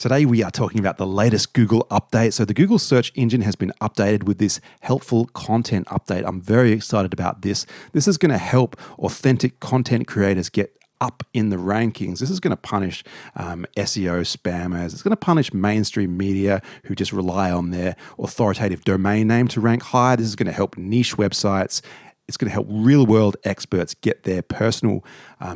Today we are talking about the latest Google update. So the Google search engine has been updated with this helpful content update. I'm very excited about this. This is going to help authentic content creators get up in the rankings. This is going to punish SEO spammers. It's going to punish mainstream media who just rely on their authoritative domain name to rank high. This is going to help niche websites. It's going to help real-world experts get their personal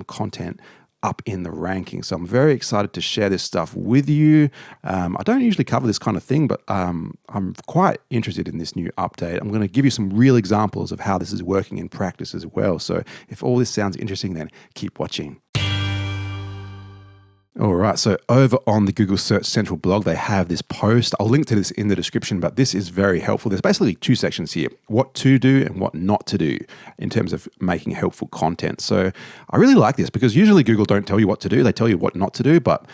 content up in the rankings. So I'm very excited to share this stuff with you. I don't usually cover this kind of thing, but I'm quite interested in this new update. I'm going to give you some real examples of how this is working in practice as well. So if all this sounds interesting, then keep watching. All right, so over on the Google Search Central blog, they have this post. I'll link to this in the description, but this is very helpful. There's basically two sections here, what to do and what not to do in terms of making helpful content. So I really like this because usually Google don't tell you what to do. They tell you what not to do, but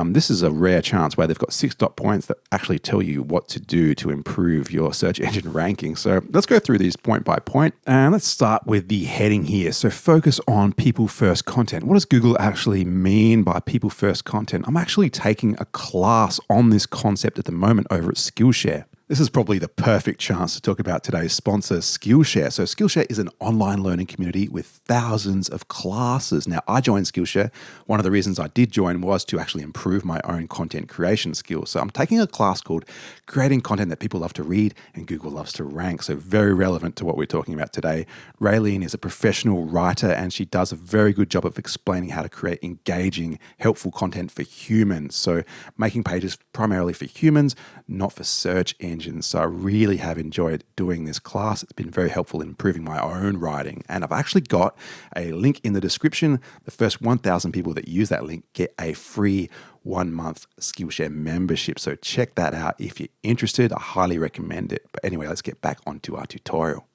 this is a rare chance where they've got 6 dot points that actually tell you what to do to improve your search engine ranking. So let's go through these point by point. And let's start with the heading here. So focus on people first content. What does Google actually mean by people first content? I'm actually taking a class on this concept at the moment over at Skillshare. This is probably the perfect chance to talk about today's sponsor, Skillshare. So Skillshare is an online learning community with thousands of classes. Now, I joined Skillshare. One of the reasons I did join was to actually improve my own content creation skills. So I'm taking a class called Creating Content That People Love to Read and Google Loves to Rank. So very relevant to what we're talking about today. Raylene is a professional writer and she does a very good job of explaining how to create engaging, helpful content for humans. So making pages primarily for humans, not for search engines. So I really have enjoyed doing this class. It's been very helpful in improving my own writing. And I've actually got a link in the description. The first 1,000 people that use that link get a free 1-month Skillshare membership. So check that out if you're interested. I highly recommend it. But anyway, let's get back onto our tutorial.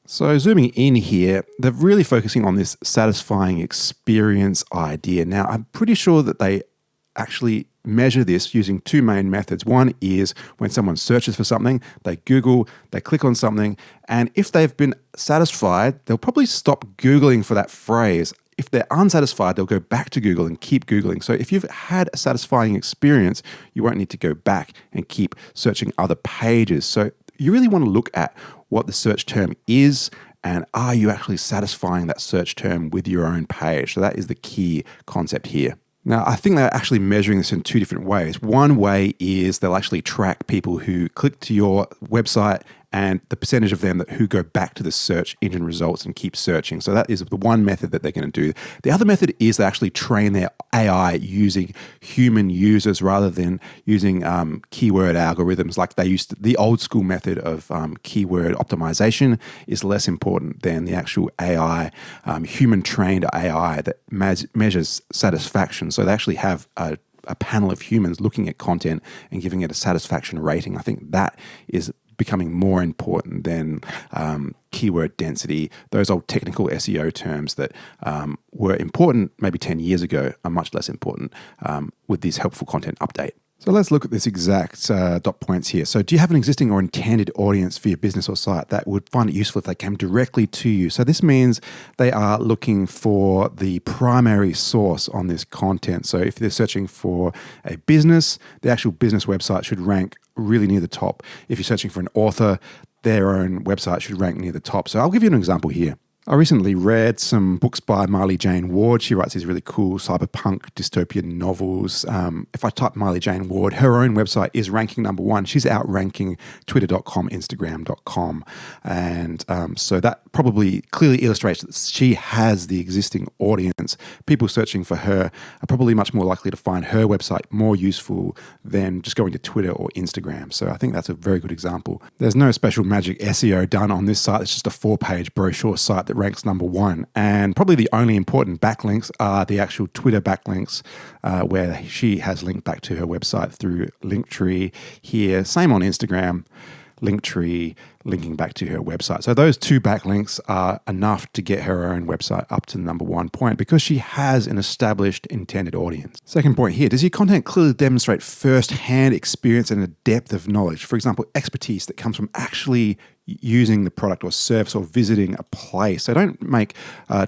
So zooming in here, they're really focusing on this satisfying experience idea. Now, I'm pretty sure that they actually measure this using two main methods. One is when someone searches for something, they Google, they click on something, and if they've been satisfied, they'll probably stop Googling for that phrase. If they're unsatisfied, they'll go back to Google and keep Googling. So if you've had a satisfying experience, you won't need to go back and keep searching other pages. So you really want to look at what the search term is and are you actually satisfying that search term with your own page? So that is the key concept here. Now, I think they're actually measuring this in two different ways. One way is they'll actually track people who click to your website and the percentage of them who go back to the search engine results and keep searching. So that is the one method that they're going to do. The other method is they actually train their AI using human users rather than using keyword algorithms like they used to. The old school method of keyword optimization is less important than the actual AI, human trained AI that measures satisfaction. So they actually have a panel of humans looking at content and giving it a satisfaction rating. I think that is becoming more important than keyword density. Those old technical SEO terms that were important maybe 10 years ago are much less important with this helpful content update. So let's look at this exact dot points here. So do you have an existing or intended audience for your business or site that would find it useful if they came directly to you? So this means they are looking for the primary source on this content. So if they're searching for a business, the actual business website should rank really near the top. If you're searching for an author, their own website should rank near the top. So I'll give you an example here. I recently read some books by Marley Jane Ward. She writes these really cool cyberpunk dystopian novels. If I type Marley Jane Ward, her own website is ranking #1. She's outranking twitter.com, instagram.com. And so that probably clearly illustrates that she has the existing audience. People searching for her are probably much more likely to find her website more useful than just going to Twitter or Instagram. So I think that's a very good example. There's no special magic SEO done on this site. It's just a 4-page brochure site that ranks #1. And probably the only important backlinks are the actual Twitter backlinks where she has linked back to her website through Linktree here. Same on Instagram, Linktree, linking back to her website. So those 2 backlinks are enough to get her own website up to the number 1 point because she has an established intended audience. Second point here, does your content clearly demonstrate first-hand experience and a depth of knowledge? For example, expertise that comes from actually using the product or service or visiting a place. So don't make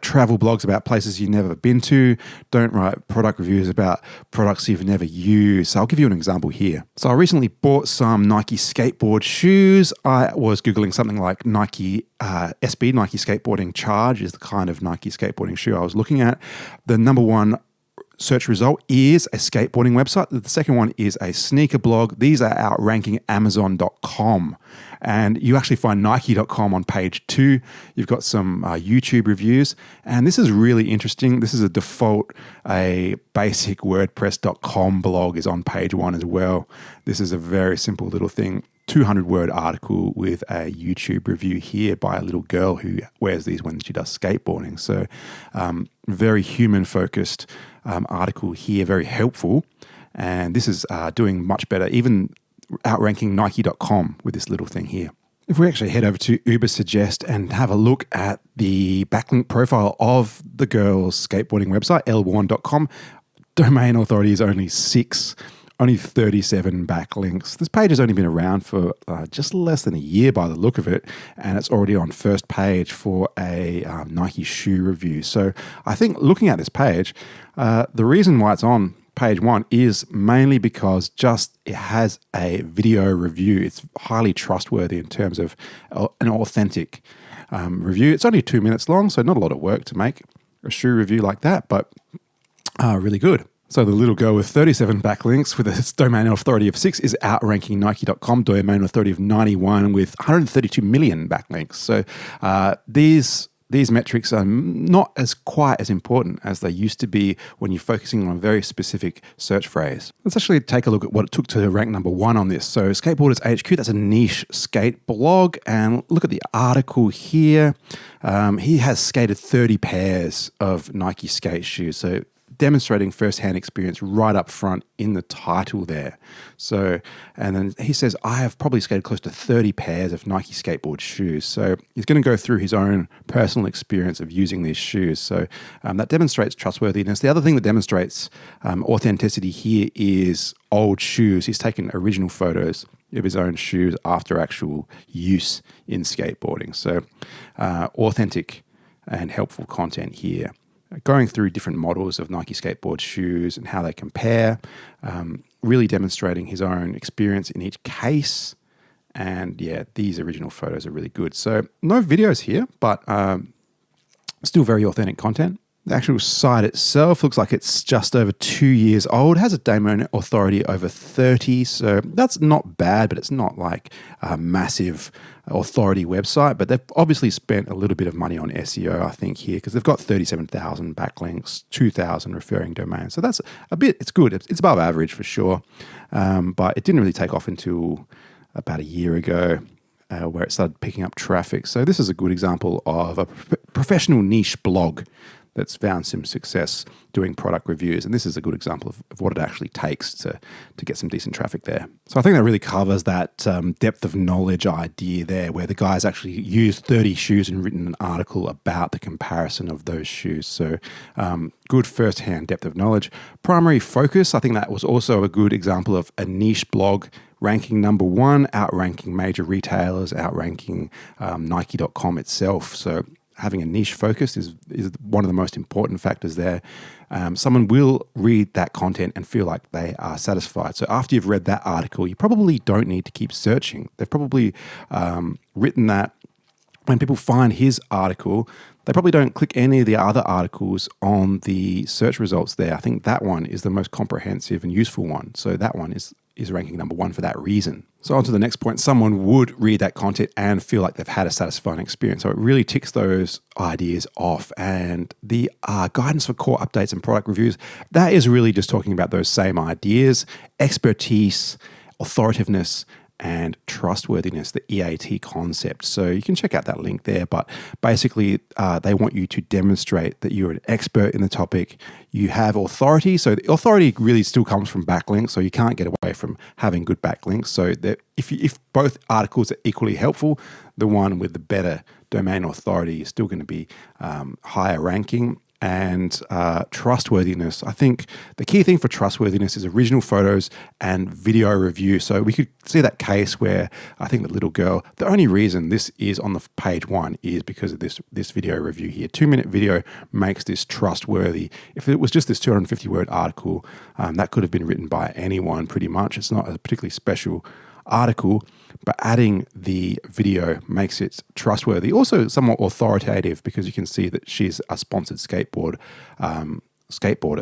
travel blogs about places you've never been to. Don't write product reviews about products you've never used. So I'll give you an example here. So I recently bought some Nike skateboard shoes. I was Googling something like Nike SB, Nike Skateboarding Charge is the kind of Nike skateboarding shoe I was looking at. The number 1 search result is a skateboarding website. The second one is a sneaker blog. These are outranking Amazon.com. And you actually find Nike.com on page 2. You've got some YouTube reviews. And this is really interesting. This is a default, a basic WordPress.com blog is on page 1 as well. This is a very simple little thing. 200-word article with a YouTube review here by a little girl who wears these when she does skateboarding. So very human-focused article here, very helpful. And this is doing much better, even outranking Nike.com with this little thing here. If we actually head over to Ubersuggest and have a look at the backlink profile of the girl's skateboarding website, l1.com, domain authority is only 6. Only 37 backlinks. This page has only been around for just less than a year by the look of it, and it's already on first page for a Nike shoe review. So I think looking at this page, the reason why it's on page 1 is mainly because just it has a video review. It's highly trustworthy in terms of an authentic review. It's only 2 minutes long, so not a lot of work to make a shoe review like that, but really good. So the little girl with 37 backlinks with a domain authority of 6 is outranking Nike.com, domain authority of 91 with 132 million backlinks. So these metrics are not as quite as important as they used to be when you're focusing on a very specific search phrase. Let's actually take a look at what it took to rank number 1 on this. So Skateboarders HQ, that's a niche skate blog. And look at the article here. He has skated 30 pairs of Nike skate shoes. So demonstrating first-hand experience right up front in the title there. So, and then he says, I have probably skated close to 30 pairs of Nike skateboard shoes. So he's going to go through his own personal experience of using these shoes. So that demonstrates trustworthiness. The other thing that demonstrates authenticity here is old shoes. He's taken original photos of his own shoes after actual use in skateboarding. So authentic and helpful content here. Going through different models of Nike skateboard shoes and how they compare, really demonstrating his own experience in each case. And yeah, these original photos are really good. So no videos here, but still very authentic content. The actual site itself looks like it's just over 2 years old, has a domain authority over 30. So that's not bad, but it's not like a massive authority website. But they've obviously spent a little bit of money on SEO, I think, here, because they've got 37,000 backlinks, 2,000 referring domains. So that's a bit, it's good. It's above average for sure. But it didn't really take off until about a year ago. Where it started picking up traffic. So this is a good example of a professional niche blog that's found some success doing product reviews. And this is a good example of what it actually takes to get some decent traffic there. So I think that really covers that depth of knowledge idea there, where the guy's actually used 30 shoes and written an article about the comparison of those shoes. So good first-hand depth of knowledge. Primary focus, I think that was also a good example of a niche blog ranking number 1, outranking major retailers, outranking Nike.com itself. So having a niche focus is one of the most important factors there. Someone will read that content and feel like they are satisfied. So after you've read that article, you probably don't need to keep searching. They've probably written that. When people find his article, they probably don't click any of the other articles on the search results there. I think that one is the most comprehensive and useful one. So that one is ranking number 1 for that reason. So on to the next point, someone would read that content and feel like they've had a satisfying experience. So it really ticks those ideas off. And the guidance for core updates and product reviews, that is really just talking about those same ideas, expertise, authoritativeness, and trustworthiness, the EAT concept. So you can check out that link there. But basically, they want you to demonstrate that you're an expert in the topic. You have authority. So the authority really still comes from backlinks. So you can't get away from having good backlinks. So that if both articles are equally helpful, the one with the better domain authority is still going to be higher ranking. And trustworthiness. I think the key thing for trustworthiness is original photos and video review. So we could see that case where I think the little girl, the only reason this is on the page 1 is because of this video review here. 2-minute video makes this trustworthy. If it was just this 250-word article, that could have been written by anyone pretty much. It's not a particularly special article, but adding the video makes it trustworthy. Also somewhat authoritative because you can see that she's a sponsored skateboarder,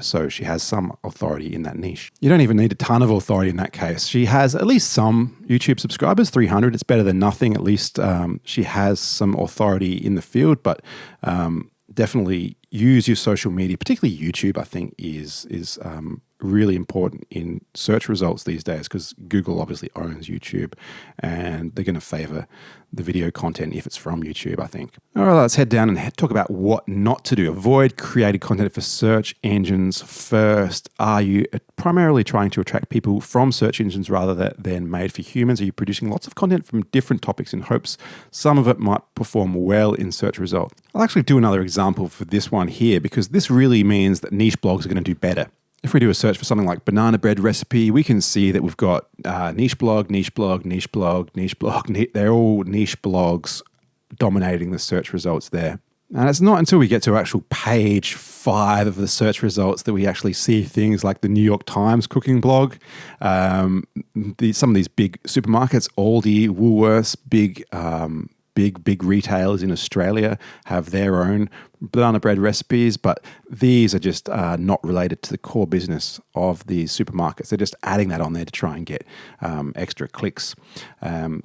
so she has some authority in that niche. You don't even need a ton of authority in that case. She has at least some YouTube subscribers, 300. It's better than nothing. At least she has some authority in the field, but definitely use your social media, particularly YouTube, I think is really important in search results these days because Google obviously owns YouTube and they're going to favor the video content if it's from YouTube, I think. All right, let's head down and talk about what not to do. Avoid creating content for search engines first. Are you primarily trying to attract people from search engines rather than made for humans? Are you producing lots of content from different topics in hopes some of it might perform well in search results? I'll actually do another example for this one here because this really means that niche blogs are going to do better. If we do a search for something like banana bread recipe, we can see that we've got niche blog, niche blog, niche blog, niche blog. They're all niche blogs dominating the search results there. And it's not until we get to actual page 5 of the search results that we actually see things like the New York Times cooking blog, some of these big supermarkets, Aldi, Woolworths, big retailers in Australia have their own banana bread recipes, but these are just not related to the core business of these supermarkets. They're just adding that on there to try and get extra clicks.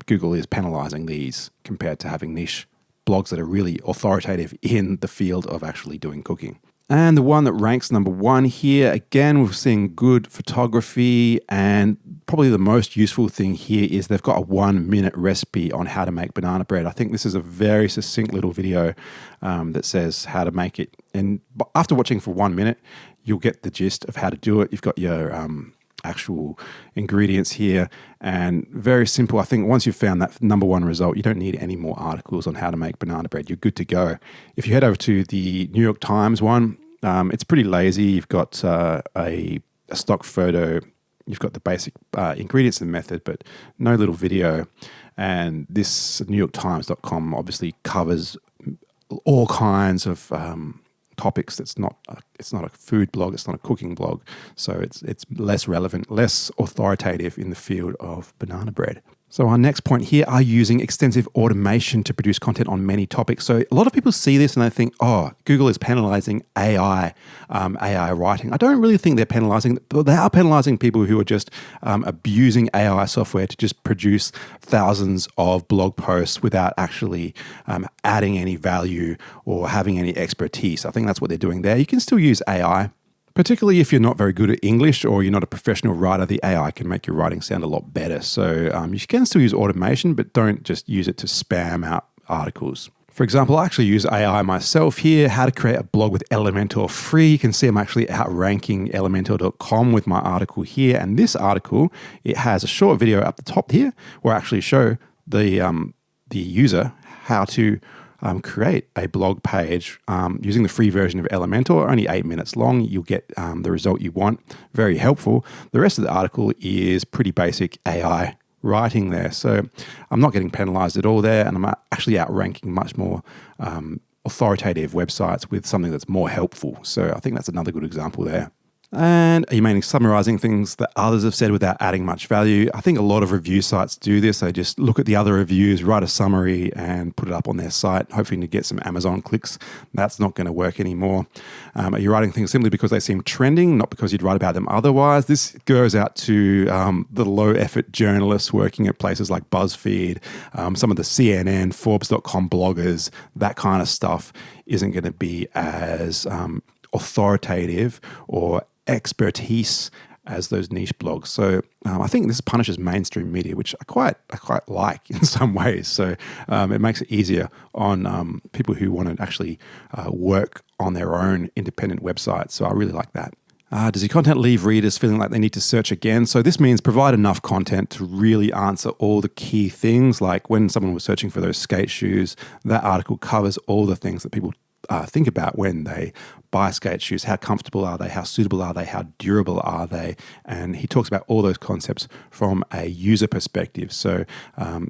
Google is penalizing these compared to having niche blogs that are really authoritative in the field of actually doing cooking. And the one that ranks number 1 here, again, we're seeing good photography, and probably the most useful thing here is they've got a 1-minute recipe on how to make banana bread. I think this is a very succinct little video that says how to make it. And after watching for 1 minute, you'll get the gist of how to do it. You've got your actual ingredients here, and very simple. I think once you've found that number 1 result, you don't need any more articles on how to make banana bread. You're good to go. If you head over to the New York Times one, it's pretty lazy. You've got a stock photo, you've got the basic ingredients and method, but no little video. And this NewYorkTimes.com obviously covers all kinds of topics. It's not a food blog, it's not a cooking blog, so it's less relevant, less authoritative in the field of banana bread. So our next point here are using extensive automation to produce content on many topics. So a lot of people see this and they think, oh, Google is penalizing AI writing. I don't really think they're penalizing, but they are penalizing people who are just abusing AI software to just produce thousands of blog posts without actually adding any value or having any expertise. I think that's what they're doing there. You can still use AI. Particularly if you're not very good at English or you're not a professional writer, the AI can make your writing sound a lot better. So you can still use automation, but don't just use it to spam out articles. For example, I actually use AI myself here, how to create a blog with Elementor free. You can see I'm actually outranking Elementor.com with my article here. And this article, it has a short video up the top here where I actually show the user how to create a blog page using the free version of Elementor, only 8 minutes long. You'll get the result you want. Very helpful. The rest of the article is pretty basic AI writing there. So I'm not getting penalized at all there, and I'm actually outranking much more authoritative websites with something that's more helpful. So I think that's another good example there. And are you mainly summarizing things that others have said without adding much value? I think a lot of review sites do this. They just look at the other reviews, write a summary and put it up on their site, hoping to get some Amazon clicks. That's not going to work anymore. Are you writing things simply because they seem trending, not because you'd write about them otherwise? This goes out to the low-effort journalists working at places like BuzzFeed, some of the CNN, Forbes.com bloggers. That kind of stuff isn't going to be as authoritative or expertise as those niche blogs. So I think this punishes mainstream media, which I quite like in some ways. So it makes it easier on people who want to actually work on their own independent websites. So I really like that. Does your content leave readers feeling like they need to search again? So this means provide enough content to really answer all the key things. Like when someone was searching for those skate shoes, that article covers all the things that people think about when they buy skate shoes. How comfortable are they? How suitable are they? How durable are they? And he talks about all those concepts from a user perspective. So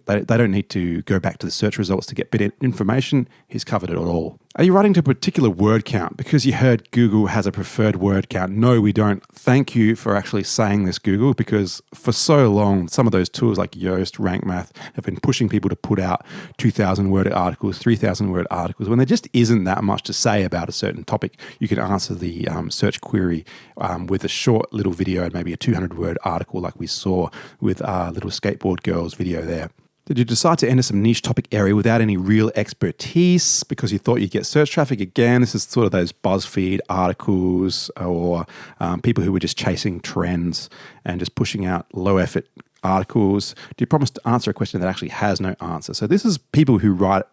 they don't need to go back to the search results to get better information. He's covered it all. Are you writing to a particular word count because you heard Google has a preferred word count? No, we don't. Thank you for actually saying this, Google, because for so long, some of those tools like Yoast, Rank Math have been pushing people to put out 2,000 word articles, 3,000 word articles, when there just isn't that much to say about a certain topic. You can answer the search query with a short little video and maybe a 200 word article like we saw with our little skateboard girl's video there. Did you decide to enter some niche topic area without any real expertise because you thought you'd get search traffic? Again, this is sort of those BuzzFeed articles or people who were just chasing trends and just pushing out low effort articles. Do you promise to answer a question that actually has no answer? So this is people who write,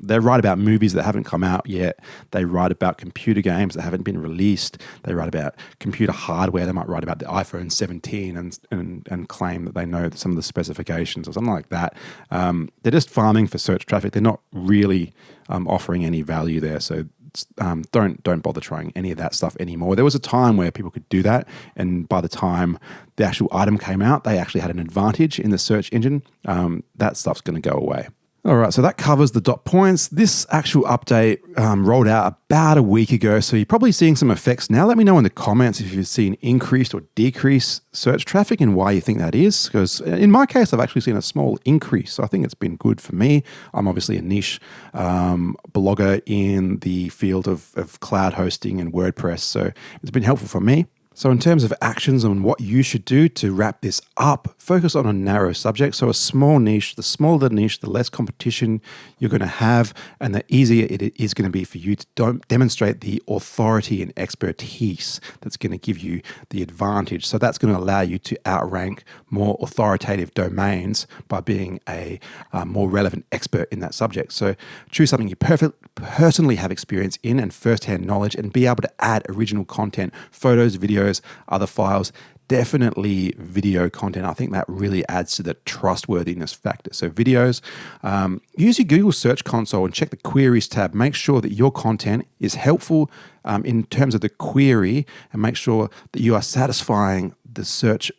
they write about movies that haven't come out yet. They write about computer games that haven't been released. They write about computer hardware. They might write about the iPhone 17 and claim that they know some of the specifications or something like that. They're just farming for search traffic. They're not really offering any value there. So don't bother trying any of that stuff anymore. There was a time where people could do that, and by the time the actual item came out, they actually had an advantage in the search engine. That stuff's going to go away. All right, so that covers the dot points. This actual update rolled out about a week ago, so you're probably seeing some effects now. Let me know in the comments if you've seen increased or decreased search traffic and why you think that is, because in my case, I've actually seen a small increase, so I think it's been good for me. I'm obviously a niche blogger in the field of cloud hosting and WordPress, so it's been helpful for me. So in terms of actions on what you should do to wrap this up, focus on a narrow subject. So a small niche, the smaller the niche, the less competition you're going to have, and the easier it is going to be for you to demonstrate the authority and expertise that's going to give you the advantage. So that's going to allow you to outrank more authoritative domains by being a more relevant expert in that subject. So choose something you personally have experience in and firsthand knowledge, and be able to add original content, photos, videos, other files. Definitely video content. I think that really adds to the trustworthiness factor. So videos, use your Google Search Console and check the queries tab. Make sure that your content is helpful in terms of the query, and make sure that you are satisfying the search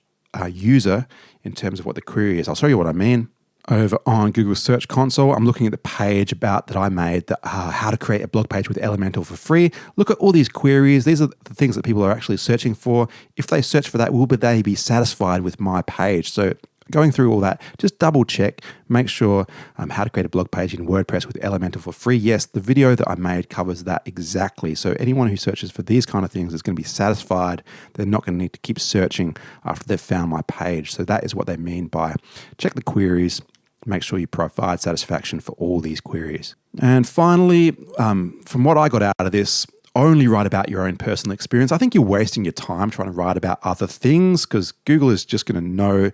user in terms of what the query is. I'll show you what I mean. Over on Google Search Console, I'm looking at the page about that I made, that how to create a blog page with Elementor for free. Look at all these queries. These are the things that people are actually searching for. If they search for that, will they be satisfied with my page? So going through all that, just double check, make sure how to create a blog page in WordPress with Elementor for free. Yes, the video that I made covers that exactly. So anyone who searches for these kind of things is going to be satisfied. They're not going to need to keep searching after they've found my page. So that is what they mean by check the queries. Make sure you provide satisfaction for all these queries. And finally, from what I got out of this, only write about your own personal experience. I think you're wasting your time trying to write about other things, because Google is just going to know,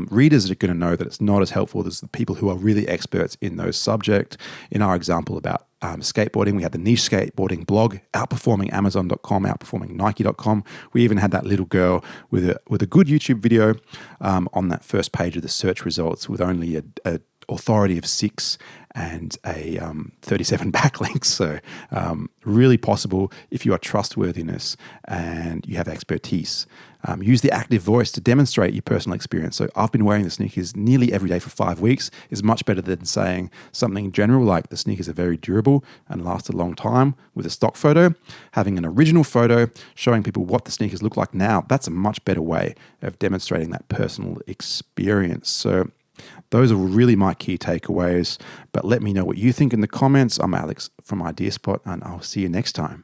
readers are going to know that it's not as helpful as the people who are really experts in those subjects. In our example about skateboarding, we had the niche skateboarding blog outperforming Amazon.com, outperforming Nike.com. We even had that little girl with a good YouTube video on that first page of the search results with only a authority of 6 and a 37 backlinks. So really possible if you are trustworthiness and you have expertise. Use the active voice to demonstrate your personal experience. So I've been wearing the sneakers nearly every day for 5 weeks is much better than saying something general like the sneakers are very durable and last a long time with a stock photo. Having an original photo showing people what the sneakers look like now, that's a much better way of demonstrating that personal experience. So those are really my key takeaways, but let me know what you think in the comments. I'm Alex from IdeaSpot, and I'll see you next time.